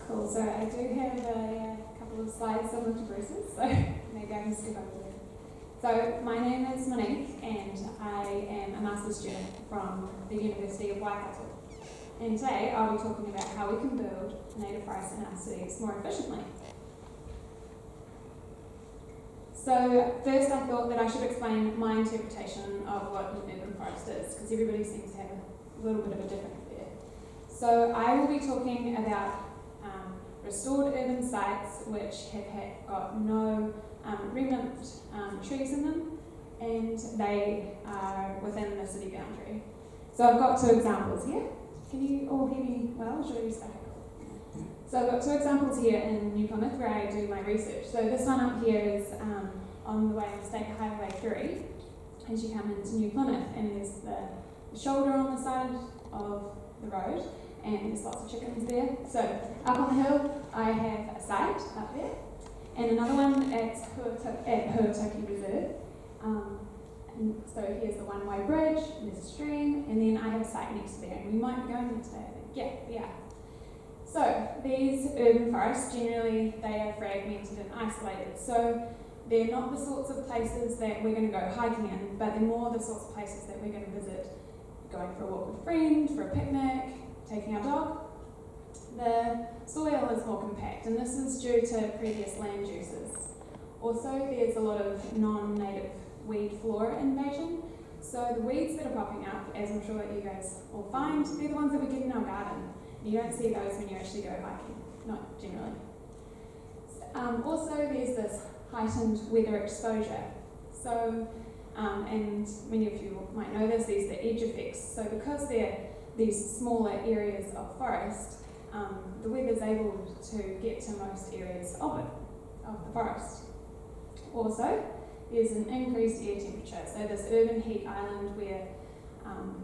Cool, so I do have a couple of slides similar to Bruce's, so maybe I can skip over them. So my name is Monique and I am a master's student from the University of Waikato. And today I'll be talking about how we can build native forests in our cities more efficiently. So first I thought that I should explain my interpretation of what an urban forest is, because everybody seems to have a little bit of a different idea. So I will be talking about restored urban sites which have got no remnant trees in them, and they are within the city boundary. So I've got two examples here. Can you all hear me well? Should I use that? So I've got two examples here in New Plymouth where I do my research. So this one up here is on the way of State Highway 3 as you come into New Plymouth, and there's the shoulder on the side of the road, and there's lots of chickens there. So up on the hill I have a site up there, and another one at Huatoki Reserve. And so here's the one-way bridge, and there's a stream, and then I have a site next to there, and we might be going there today, I think. Yeah, we are. So these urban forests, generally they are fragmented and isolated. So they're not the sorts of places that we're going to go hiking in, but they're more the sorts of places that we're going to visit, going for a walk with a friend, for a picnic, taking our dog. The soil is more compact, and this is due to previous land uses. Also, there's a lot of non-native weed flora invasion. So the weeds that are popping up, as I'm sure that you guys will find, they're the ones that we get in our garden. You don't see those when you actually go hiking, not generally. Also, there's this heightened weather exposure. So, and many of you might know this, there's the edge effects. So because they're these smaller areas of forest, the weather's able to get to most areas of the forest. Also, there's an increased air temperature. So this urban heat island where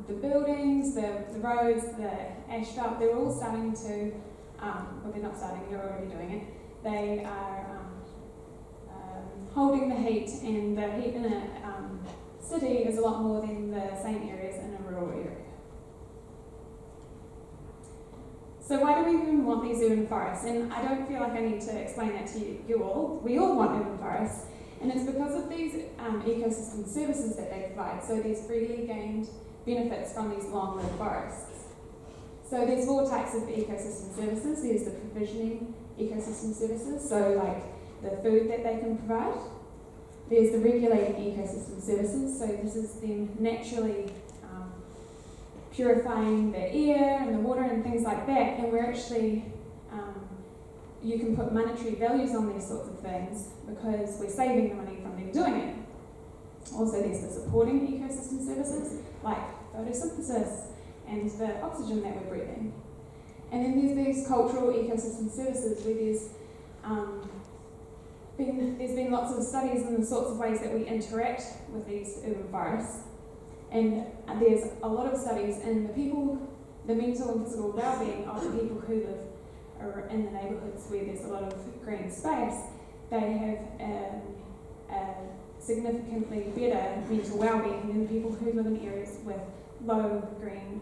the buildings, the roads, the asphalt, they're all starting to, well, they're not starting, they're already doing it. They are holding the heat, and the heat in a city is a lot more than the same areas in a rural area. So why do we even want these urban forests? And I don't feel like I need to explain that to you all. We all want urban forests, and it's because of these ecosystem services that they provide. So these freely gained benefits from these long-lived forests. So there's four types of ecosystem services. There's the provisioning ecosystem services, so like the food that they can provide. There's the regulating ecosystem services, so this is them naturally purifying the air and the water and things like that, and we're actually, you can put monetary values on these sorts of things because we're saving the money from them doing it. Also, there's the supporting ecosystem services, like photosynthesis and the oxygen that we're breathing. And then there's these cultural ecosystem services where there's been lots of studies in the sorts of ways that we interact with these urban forests. And there's a lot of studies in the mental and physical well-being of the people who live in the neighbourhoods where there's a lot of green space. They have a significantly better mental well-being than the people who live in areas with low green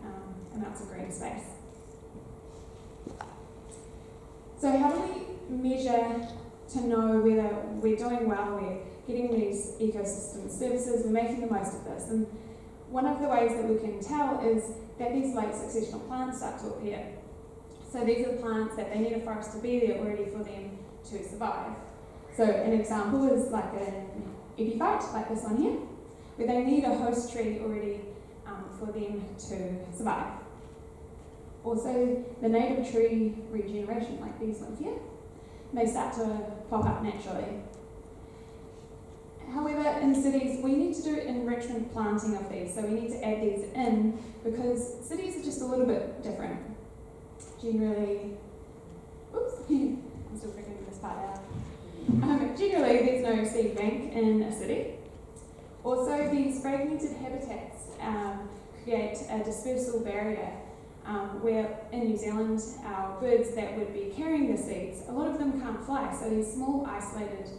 amounts of green space. So how do we measure to know whether we're doing well, we're getting these ecosystem services, we're making the most of this? And one of the ways that we can tell is that these late successional plants start to appear. So these are plants that they need a forest to be there already for them to survive. So an example is like an epiphyte, like this one here, where they need a host tree already for them to survive. Also, the native tree regeneration, like these ones here, they start to pop up naturally. However, in cities, we need to do enrichment planting of these, so we need to add these in because cities are just a little bit different. Generally, oops, I'm still figuring this part out. Generally, there's no seed bank in a city. Also, these fragmented habitats create a dispersal barrier where in New Zealand, our birds that would be carrying the seeds, a lot of them can't fly, so these small isolated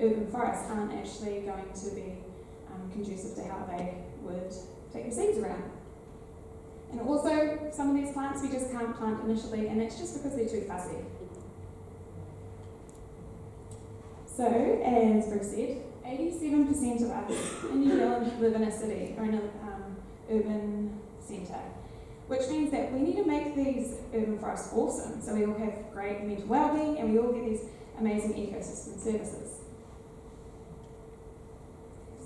urban forests aren't actually going to be conducive to how they would take the seeds around. And also, some of these plants we just can't plant initially, and it's just because they're too fussy. So, as Bruce said, 87% of us in New Zealand live in a city or in an urban centre, which means that we need to make these urban forests awesome, so we all have great mental well-being and we all get these amazing ecosystem services.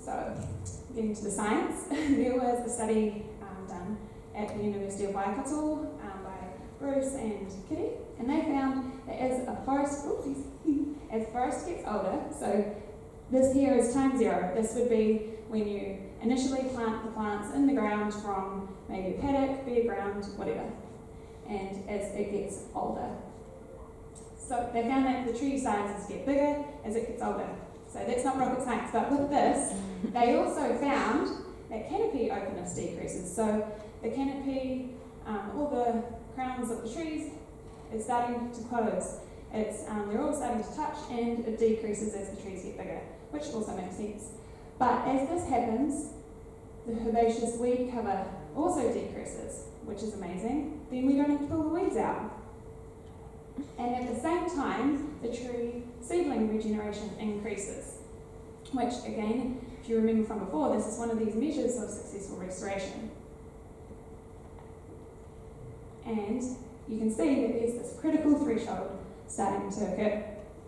So, getting to the science, there was a study done at the University of Waikato by Bruce and Kitty, and they found that as a forest, as forest gets older, so this here is time zero. This would be when you initially plant the plants in the ground from maybe a paddock, bare ground, whatever, and as it gets older. So they found that the tree sizes get bigger as it gets older. So that's not rocket science, but with this, they also found that canopy openness decreases. So the canopy, all the crowns of the trees, is starting to close. They're all starting to touch, and it decreases as the trees get bigger, which also makes sense. But as this happens, the herbaceous weed cover also decreases, which is amazing. Then we don't have to pull the weeds out. And at the same time, the tree seedling regeneration increases, which again, if you remember from before, this is one of these measures of successful restoration. And you can see that there's this critical threshold starting to occur,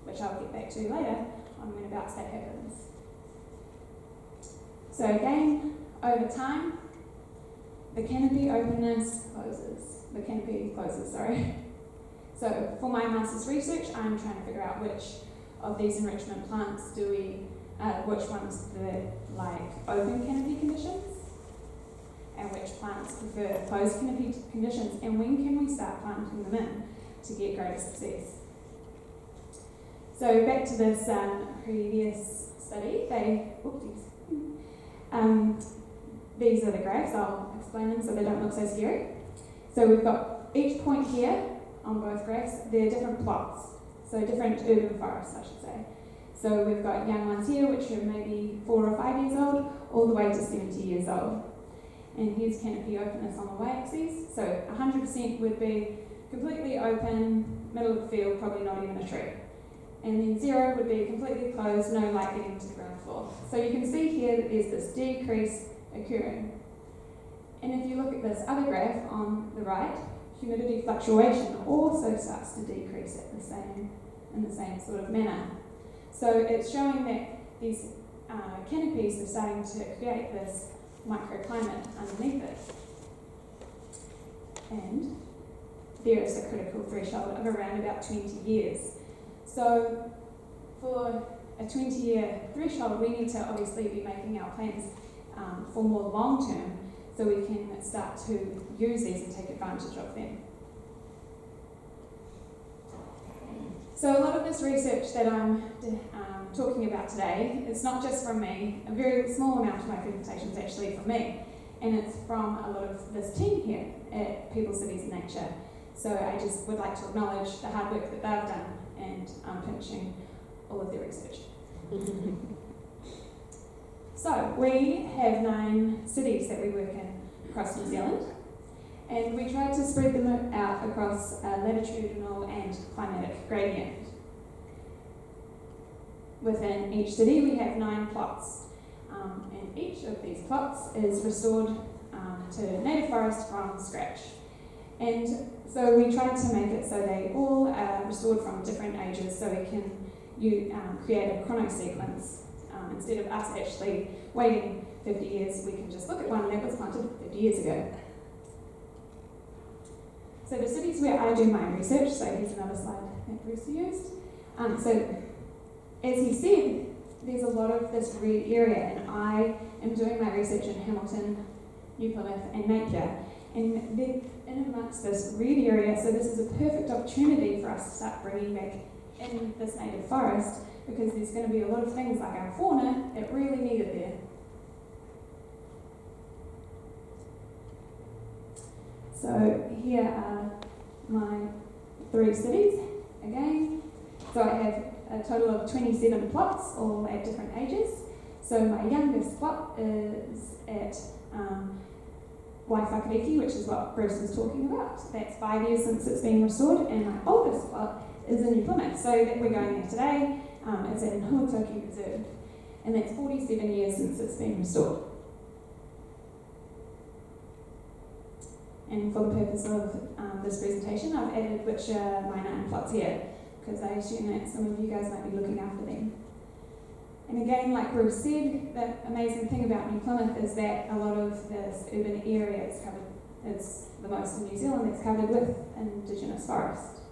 which I'll get back to later on when about that happens. So again, over time, the canopy openness closes. The canopy closes, sorry. So for my master's research, I'm trying to figure out which of these enrichment plants which ones prefer like open canopy conditions, and which plants prefer closed canopy conditions, and when can we start planting them in to get greater success. So back to this previous study, these are the graphs. I'll explain them so they don't look so scary. So we've got each point here on both graphs, they're different plots, so different urban forests, I should say. So we've got young ones here, which are maybe 4 or 5 years old, all the way to 70 years old. And here's canopy openness on the y-axis. So 100% would be completely open, middle of the field, probably not even a tree. And then 0 would be completely closed, no light getting to the ground floor. So you can see here that there's this decrease occurring. And if you look at this other graph on the right, humidity fluctuation also starts to decrease in the same sort of manner. So it's showing that these canopies are starting to create this microclimate underneath it. And there is a critical threshold of around about 20 years. So for a 20-year threshold, we need to obviously be making our plans for more long-term, so we can start to use these and take advantage of them. So a lot of this research that I'm talking about today, it's not just from me. A very small amount of my presentation is actually from me, and it's from a lot of this team here at People, Cities and Nature. So I just would like to acknowledge the hard work that they've done, and finishing all of their research. So we have 9 cities that we work in across New Zealand, and we tried to spread them out across a latitudinal and climatic gradient. Within each city we have 9 plots, and each of these plots is restored to native forest from scratch. And so we tried to make it so they all are restored from different ages, so we can create a chronosequence. Instead of us actually waiting 50 years, we can just look at one that was planted 50 years ago. So the cities where I do my research, so here's another slide that Bruce used. So as he said, there's a lot of this red area, and I am doing my research in Hamilton, New Plymouth and Napier. And then in amongst this red area, so this is a perfect opportunity for us to start bringing back in this native forest, because there's going to be a lot of things like our fauna that really need it there. So here are my 3 cities again. So I have a total of 27 plots, all at different ages. So my youngest plot is at Waiwhakariki, which is what Bruce was talking about. That's 5 years since it's been restored, and my oldest plot is in New Plymouth. So that we're going there today. It's in Huatoki Reserve, and that's 47 years since it's been restored. And for the purpose of this presentation, I've added which are my 9 plots here, because I assume that some of you guys might be looking after them. And again, like Bruce said, the amazing thing about New Plymouth is that a lot of this urban area is the most in New Zealand that's covered with Indigenous forest.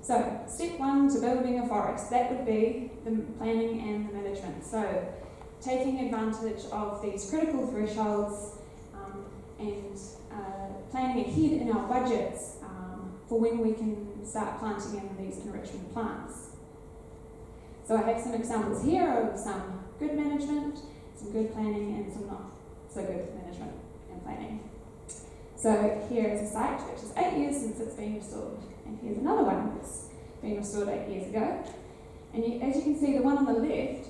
So, step 1 to building a forest, that would be the planning and the management. So, taking advantage of these critical thresholds and planning ahead in our budgets for when we can start planting in these enrichment plants. So I have some examples here of some good management, some good planning, and some not so good management and planning. So here is a site which is 8 years since it's been restored, and here's another one that's been restored 8 years ago. And as you can see, the one on the left,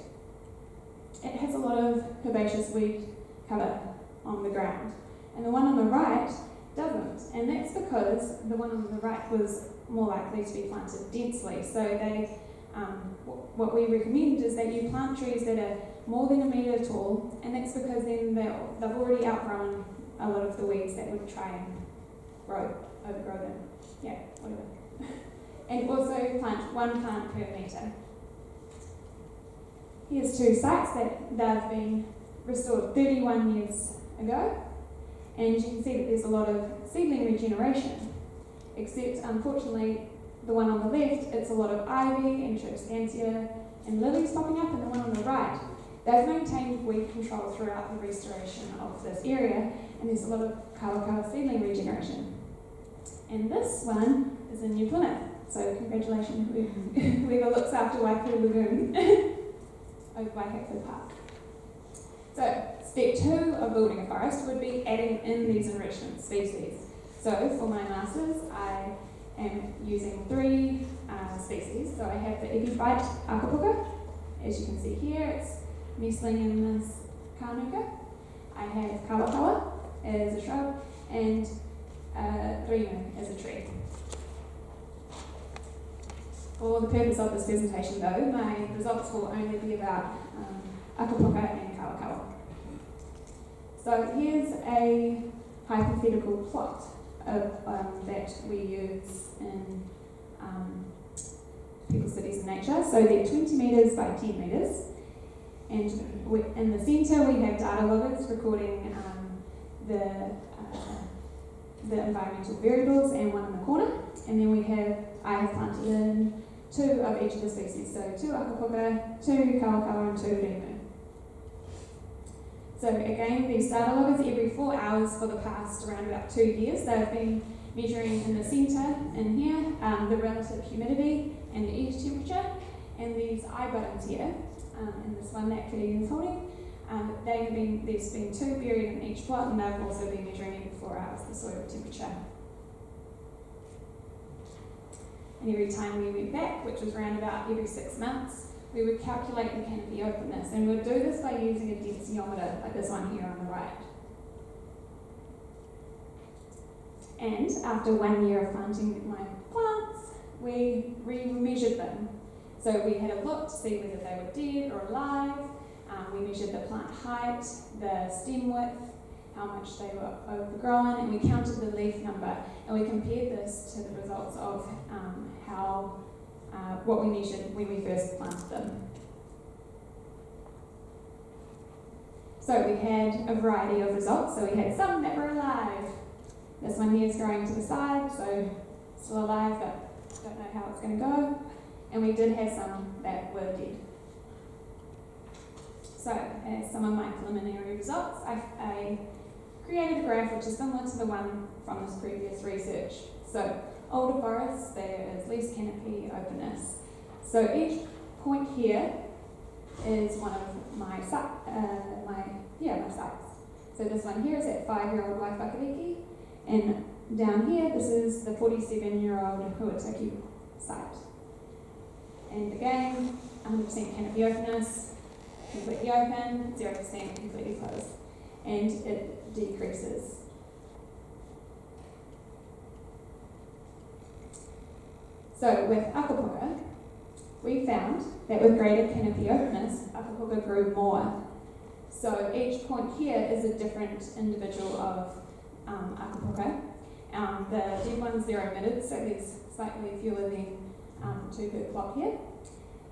it has a lot of herbaceous weed cover on the ground, and the one on the right doesn't, and that's because the one on the right was more likely to be planted densely. So what we recommend is that you plant trees that are more than 1 metre tall, and that's because then they've already outgrown a lot of the weeds that would try and overgrow them. Yeah, whatever. And also plant 1 plant per metre. Here's 2 sites that they've been restored 31 years ago, and you can see that there's a lot of seedling regeneration, except unfortunately the one on the left, it's a lot of ivy and scancia and lilies popping up, and the one on the right, they've maintained weed control throughout the restoration of this area, and there's a lot of kawa seedling regeneration. And this one is in New Plymouth, so congratulations whoever looks after Waikato Lagoon over by Hatfield Park. So, step 2 of building a forest would be adding in these enrichment species. So, for my masters, I am using 3 species. So, I have the epiphyte akapuka, as you can see here, it's nestling in this kānuka. I have kawakawa as a shrub, and rimu as a tree. For the purpose of this presentation though, my results will only be about akapuka and kawakawa. So here's a hypothetical plot of, that we use in People, Cities and Nature. So they're 20 metres by 10 metres. And in the centre we have data loggers recording the environmental variables, and one in the corner. And then I have planted in 2 of each of the species. So 2 akapuka, 2 kawakawa, and 2 rimu. So again, these data loggers every 4 hours for the past around about 2 years, they've been measuring in the centre in here the relative humidity and the edge temperature, and these eye buttons here, and this one that Kitty is holding, there's been 2 buried in each plot, and they've also been measuring every 4 hours the soil temperature. And every time we went back, which was around about every 6 months, we would calculate the canopy openness, and we'd do this by using a densiometer, like this one here on the right. And after 1 year of planting my plants, we re-measured them. So we had a look to see whether they were dead or alive. We measured the plant height, the stem width, how much they were overgrown, and we counted the leaf number, and we compared this to the results of what we measured when we first planted them. So we had a variety of results. So we had some that were alive. This one here is growing to the side, so still alive, but don't know how it's going to go. And we did have some that were dead. So as some of my preliminary results, I created a graph which is similar to the one from this previous research. So older forests, there is less canopy openness. So each point here is one of my sites. So this one here is at 5-year-old Waiwhakariki, and down here this is the 47-year-old Huatoki site. And again, 100% canopy openness, completely open, 0% completely closed, and it decreases. So with akapuka, we found that with greater canopy openness, akapuka grew more. So each point here is a different individual of akapuka. The dead ones, they're omitted, so there's slightly fewer than 2 per plot here.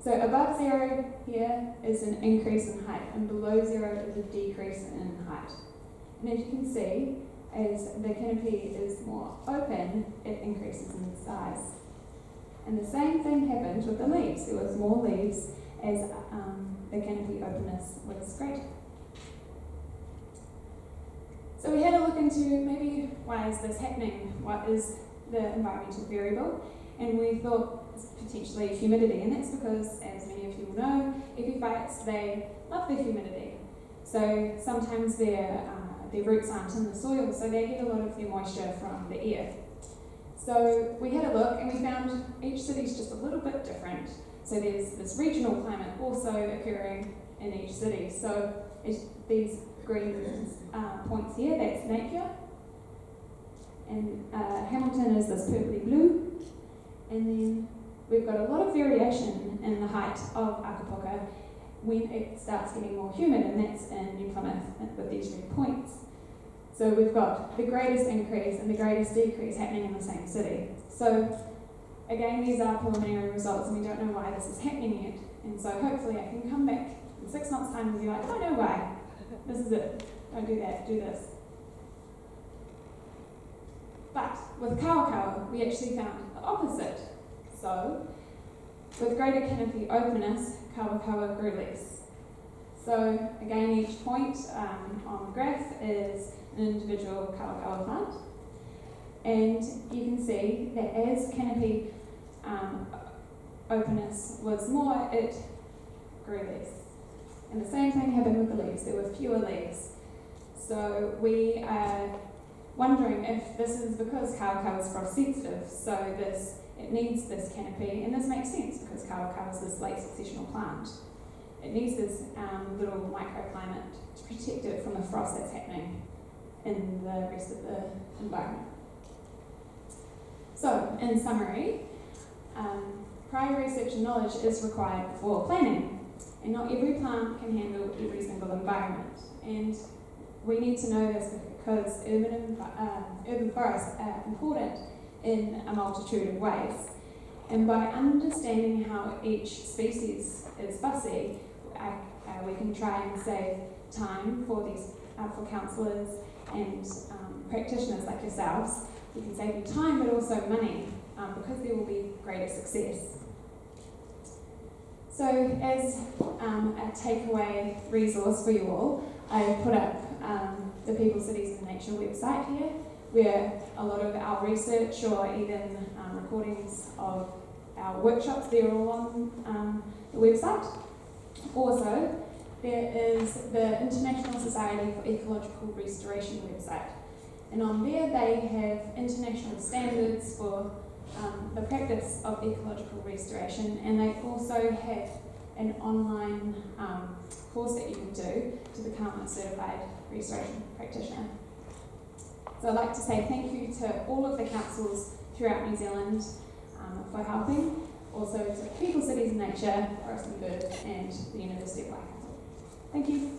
So above 0 here is an increase in height, and below 0 is a decrease in height. And as you can see, as the canopy is more open, it increases in size. And the same thing happened with the leaves. There was more leaves as the canopy openness was greater. So we had a look into maybe why is this happening? What is the environmental variable? And we thought potentially humidity, and that's because, as many of you will know, epiphytes, they love the humidity. So sometimes their roots aren't in the soil, so they get a lot of their moisture from the air. So we had a look and we found each city's just a little bit different. So there's this regional climate also occurring in each city. So these green points here, that's Napier. And Hamilton is this purpley blue. And then we've got a lot of variation in the height of akapuka when it starts getting more humid, and that's in New Plymouth with these red points. So we've got the greatest increase and the greatest decrease happening in the same city. So again, these are preliminary results and we don't know why this is happening yet. And so hopefully I can come back in 6 months' time and be like, I know why. This is it. Don't do that, do this. But with kawakawa, we actually found the opposite. So with greater canopy openness, kawakawa grew less. So again, each point on the graph is an individual kawakawa plant. And you can see that as canopy openness was more, it grew less. And the same thing happened with the leaves. There were fewer leaves. So we are wondering if this is because kawakawa is frost sensitive, so it needs this canopy, and this makes sense because kawakawa is this late successional plant. It needs this little microclimate to protect it from the frost that's happening in the rest of the environment. So, in summary, prior research and knowledge is required before planning, and not every plant can handle every single environment. And we need to know this because urban forests are important in a multitude of ways. And by understanding how each species is fussy, we can try and save time for these for counsellors and practitioners like yourselves. We can save you time, but also money, because there will be greater success. So, as a takeaway resource for you all, I put up the People, Cities and Nature website here, where a lot of our research or even recordings of our workshops, they're all on the website. Also, there is the International Society for Ecological Restoration website. And on there they have international standards for the practice of ecological restoration, and they also have an online course that you can do to become a certified restoration practitioner. So I'd like to say thank you to all of the councils throughout New Zealand for helping, also to People, Cities and Nature, Forest and Bird, and the University of Waikato. Thank you.